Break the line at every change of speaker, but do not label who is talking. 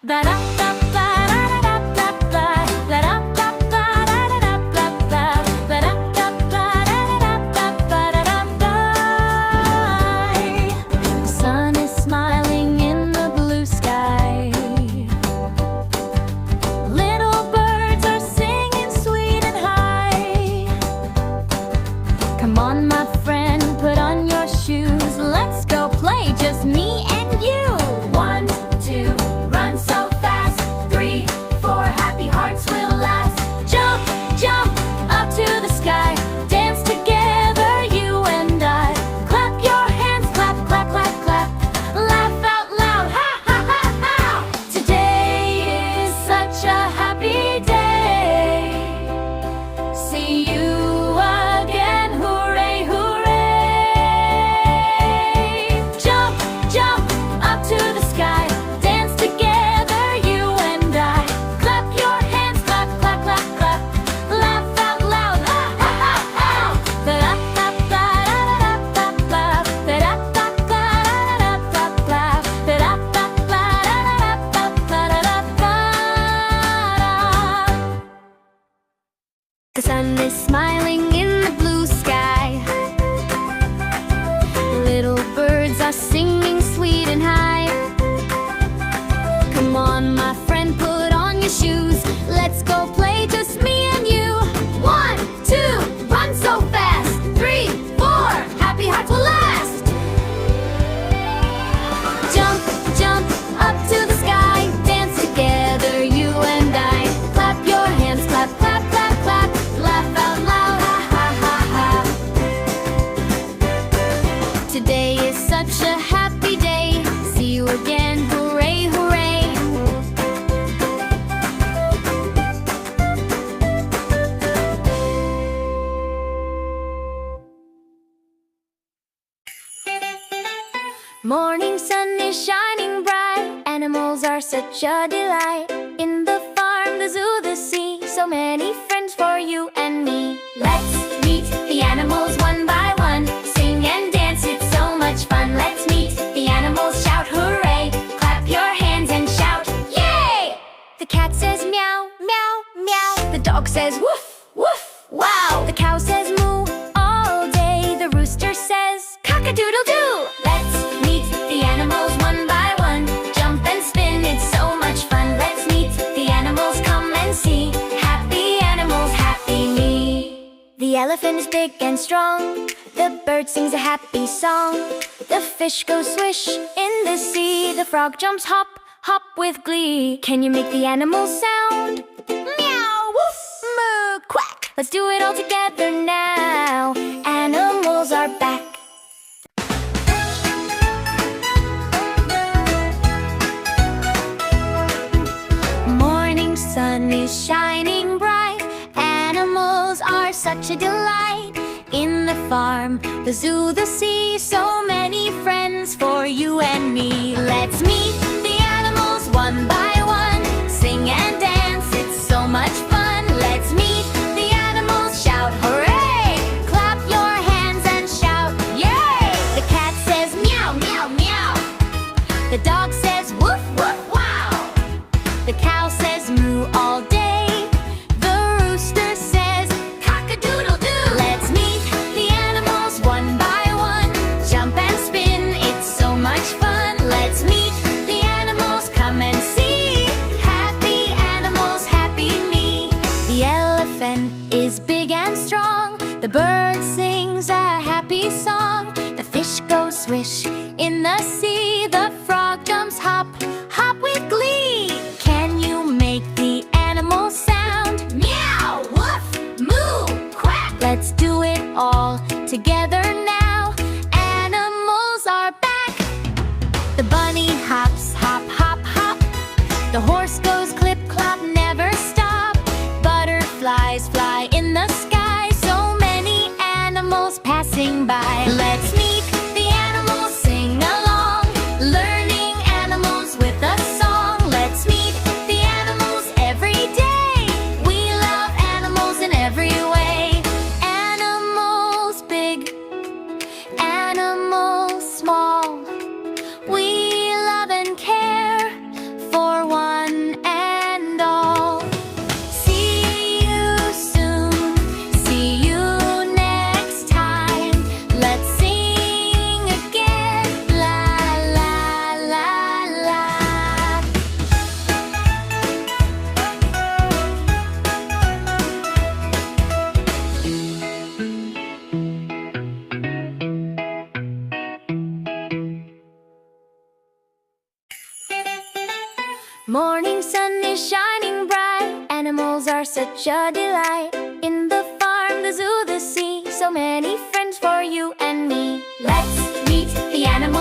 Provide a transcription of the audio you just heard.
The sun is smiling in the blue sky. Little birds are singing sweet and high. Come on, my friend, put on your shoes. Let's go play, just me and you. 1, 2, run so fast. 3, 4, happy hearts will last. Jump, jump, up to the sky. Dance together, you and I. Clap your hands, clap, clap, clap, clap. Laugh out loud, ha, ha, ha, ha. Today is such a happy day. See you again, hooray, hooray. Jump, jump, up to the sky. Dance together, you and I. Clap your hands, clap, clap, clap, clap. Laugh out loud, ha, ha, ha, ha. Ba-da-da-da-da-da-da-da-da. Ba-da-da-da-da-da-da-da-da. Ba-da-da-da-da-da-da-da. The sun is smiling in the blue sky. Little birds are singing sweet and high. Come on, my friend, put on your shoes. Let's go play, just me and you. 1, 2, run so fast. 3, 4, happy hearts will last. Jump, jump, up to the sky. Dance together, you and I. Clap your hands, clap, clap, clap, clap. Laugh out loud, ha, ha, ha, ha. Today is such a happy day. See you again, hooray, hooray. Morning sun is shining bright. Animals are such a delight. In the farm, the zoo, the sea, so many friends for you and me. Let's meet the animals one by one. Sing and dance, it's so much fun. Let's meet the animals, shout hooray. Clap your hands and shout yay! The cat says meow, meow, meow. The dog says woof, woof, wow. The cow says moo all day. The rooster says cock-a-doodle-doo. Let's meet the animals one by one. Jump and spin, it's so much fun. Let's meet the animals, come and see. Happy animals, happy me. The elephant is big and strong. The bird sings a happy song. The fish goes swish in the sea. The frog jumps hop, hop with glee. Can you make the animals sound? Meow, woof, moo, quack. Let's do it all together now. Animals are back. Morning sun is shining bright. Animals are such a delight. In the farm, the zoo, the sea, so many friends for you and me. Let's meet the animals one by one. Sing and dance, it's so much fun. Let's meet the animals, shout hooray. Clap your hands and shout yay. The cat says meow, meow, meow. The dog says woof, woof, wow. The cow says moo all day. The rooster says cock-a-doodle-doo. Let's meet the animals one by one. Jump and spin, it's so much fun. Let's meet the animals, come and see. Happy animals, happy me. The elephant is big and strong. The bird sings a happy song. The fish goes swish in the sea. The frog jumps hop, hop with glee. Can you make the animal sound? Meow, woof, moo, quack. Let's do it all together now. Animals are back. The bunny hops, hop, hop, hop. The horse goes clip, clop, never stop. Butterflies fly in the sky. So many animals passing by. Let's meet the animals, sing along. Learning animals with a song. Let's meet the animals every day. We love animals in every way. Animals big, animals small. We love and care for one Morning sun is shining bright. Animals are such a delight. In the farm, the zoo, the sea, so many friends for you and me. Let's meet the animals.